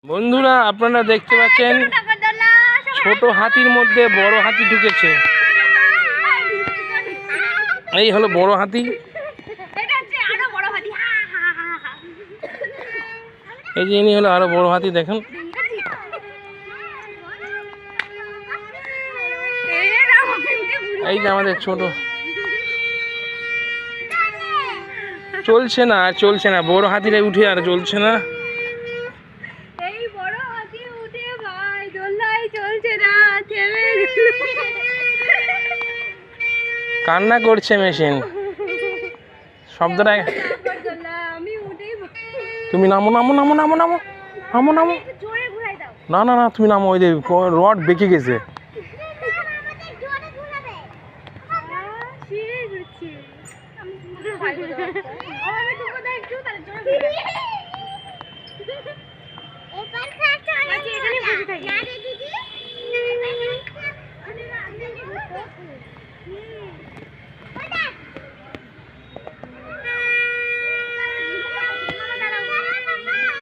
বন্ধুরা আপনারা দেখতে পাচ্ছেন ছোট হাতির মধ্যে বড় হাতি ঢুকেছে। এই হলো বড় হাতি। এই যে ইনি হলো আরো বড় হাতি, দেখেন। এই যে আমাদের ছোট, চলছে না আর চলছে না, বড় হাতিটা উঠে আর চলছে না। কান্না করছে মেশিন শব্দটা। তুমি নামো নামো নামো নামো নামো নামো নামো, না না না তুমি নামো, ওই যে রড বেঁকে গেছে।